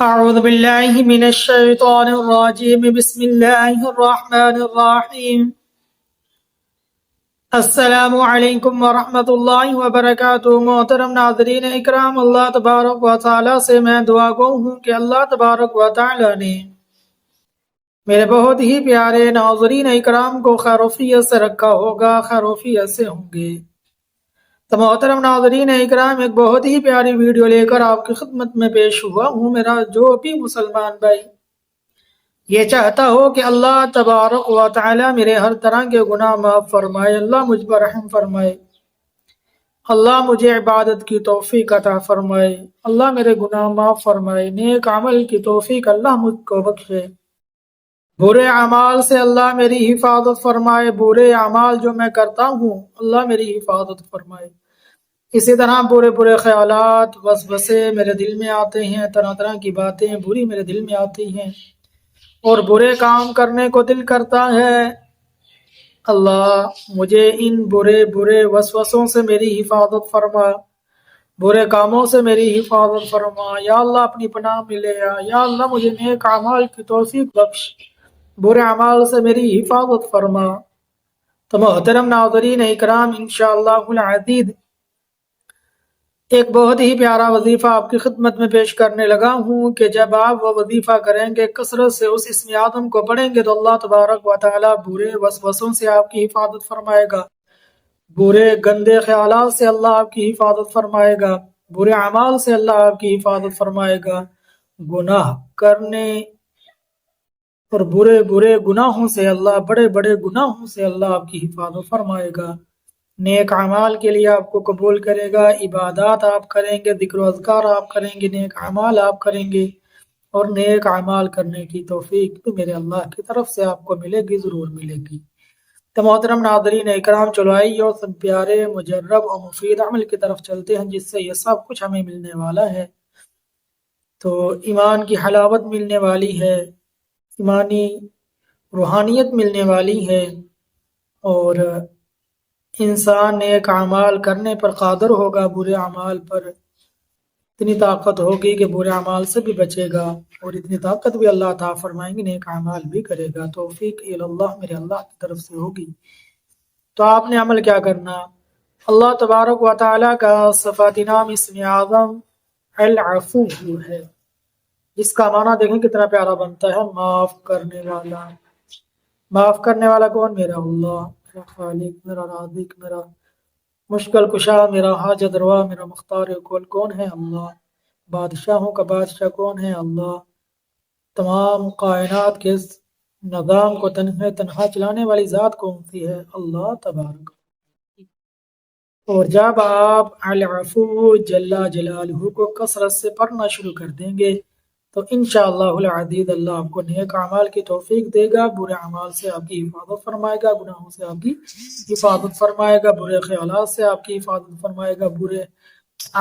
أعوذ بالله من الشيطان الرجيم بسم الله الرحمن الرحيم السلام علیکم ورحمۃ اللہ وبرکاتہ۔ محترم ناظرین اکرام، اللہ تبارک و تعالیٰ سے میں دعا گو ہوں کہ اللہ تبارک و تعالیٰ نے میرے بہت ہی پیارے ناظرین اکرام کو خیروفیت سے رکھا ہوگا، خیروفیت سے ہوں گے۔ تو محترم ناظرین اکرام، ایک بہت ہی پیاری ویڈیو لے کر آپ کی خدمت میں پیش ہوا ہوں۔ میرا جو بھی مسلمان بھائی یہ چاہتا ہو کہ اللہ تبارک و تعالی میرے ہر طرح کے گناہ معاف فرمائے، اللہ مجھ پر رحم فرمائے، اللہ مجھے عبادت کی توفیق عطا فرمائے، اللہ میرے گناہ معاف فرمائے، نیک عمل کی توفیق اللہ مجھ کو بخشے، برے اعمال سے اللہ میری حفاظت فرمائے، برے اعمال جو میں کرتا ہوں اللہ میری حفاظت فرمائے۔ اسی طرح برے برے خیالات وسوسے میرے دل میں آتے ہیں، طرح طرح کی باتیں بری میرے دل میں آتی ہیں اور برے کام کرنے کو دل کرتا ہے۔ اللہ مجھے ان برے برے وسوسوں سے میری حفاظت فرما، برے کاموں سے میری حفاظت فرما، یا اللہ اپنی پناہ میں لے آ، یا اللہ مجھے نیک اعمال کی توفیق بخش، برے اعمال سے میری حفاظت فرما۔ تو محترم ناظرین اکرام، انشاءاللہ العزیز ایک بہت ہی پیارا وظیفہ آپ کی خدمت میں پیش کرنے لگا ہوں کہ جب آپ وہ وظیفہ کریں گے، کثرت سے اس اسم اعظم کو پڑھیں گے تو اللہ تبارک و تعالی برے وسوسوں سے آپ کی حفاظت فرمائے گا، برے گندے خیالات سے اللہ آپ کی حفاظت فرمائے گا، برے اعمال سے اللہ آپ کی حفاظت فرمائے گا، گناہ کرنے اور برے برے گناہوں سے اللہ، بڑے بڑے گناہوں سے اللہ آپ کی حفاظت فرمائے گا، نیک اعمال کے لیے آپ کو قبول کرے گا، عبادات آپ کریں گے، ذکر و اذکار آپ کریں گے، نیک اعمال آپ کریں گے، اور نیک اعمال کرنے کی توفیق بھی میرے اللہ کی طرف سے آپ کو ملے گی، ضرور ملے گی۔ تو محترم ناظرین اکرام، چلو آئیے اور سب پیارے مجرب اور مفید عمل کی طرف چلتے ہیں جس سے یہ سب کچھ ہمیں ملنے والا ہے۔ تو ایمان کی حلاوت ملنے والی ہے، ایمانی روحانیت ملنے والی ہے، اور انسان نیک اعمال کرنے پر قادر ہوگا، برے اعمال پر اتنی طاقت ہوگی کہ برے اعمال سے بھی بچے گا، اور اتنی طاقت بھی اللہ عطا فرمائیں گے، نیک اعمال بھی کرے گا۔ توفیق اللہ میرے اللہ کی طرف سے ہوگی۔ تو آپ نے عمل کیا کرنا؟ اللہ تبارک و تعالیٰ کا صفاتی نام اسم اعظم العفو ہے، جس کا معنی دیکھیں کتنا پیارا بنتا ہے، معاف کرنے والا۔ معاف کرنے والا کون؟ میرا اللہ، میرا خالق، میرا رازق، میرا مشکل کشا، میرا حاجت روا، میرا مختار کل کون ہے؟ اللہ۔ بادشاہوں کا بادشاہ کون ہے؟ اللہ۔ تمام کائنات کے نظام کو تنہا چلانے والی ذات کون سی ہے؟ اللہ تبارک۔ اور جب آپ العفو جل جلالہ کو کثرت سے پڑھنا شروع کر دیں گے تو انشاءاللہ العزیز اللہ آپ کو نیک اعمال کی توفیق دے گا، برے اعمال سے آپ کی حفاظت فرمائے گا، گناہوں سے آپ کی حفاظت فرمائے گا، برے خیالات سے آپ کی حفاظت فرمائے گا، برے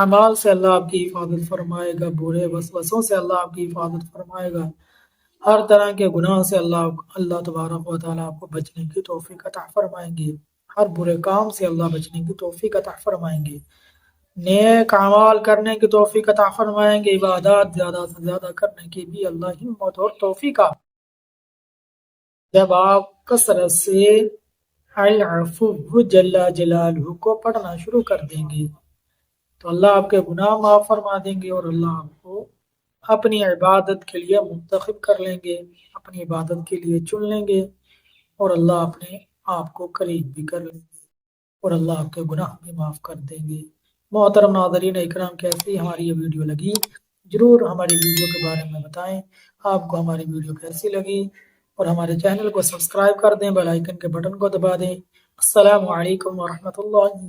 اعمال سے اللہ آپ کی حفاظت فرمائے گا، برے وسوسوں سے اللہ آپ کی حفاظت فرمائے گا، ہر طرح کے گناہ سے اللہ تبارک و تعالیٰ آپ کو بچنے کی توفیق عطا فرمائیں گے، ہر برے کام سے اللہ بچنے کی توفیق عطا فرمائیں گے، نیک اعمال کرنے کی توفیق عطا فرمائیں گے، عبادات زیادہ سے زیادہ کرنے کی بھی اللہ ہمت اور توفیق آپ۔ جب آپ کثرت سے العفو جل جلالہ کو پڑھنا شروع کر دیں گے تو اللہ آپ کے گناہ معاف فرما دیں گے، اور اللہ آپ کو اپنی عبادت کے لیے منتخب کر لیں گے، اپنی عبادت کے لیے چن لیں گے، اور اللہ اپنے آپ کو قریب بھی کر لیں گے، اور اللہ آپ کے گناہ بھی معاف کر دیں گے۔ محترم ناظرین اکرام، کیسی ہماری یہ ویڈیو لگی؟ ضرور ہماری ویڈیو کے بارے میں بتائیں، آپ کو ہماری ویڈیو کیسی لگی، اور ہمارے چینل کو سبسکرائب کر دیں، بیل آئیکن کے بٹن کو دبا دیں۔ السلام علیکم ورحمۃ اللہ۔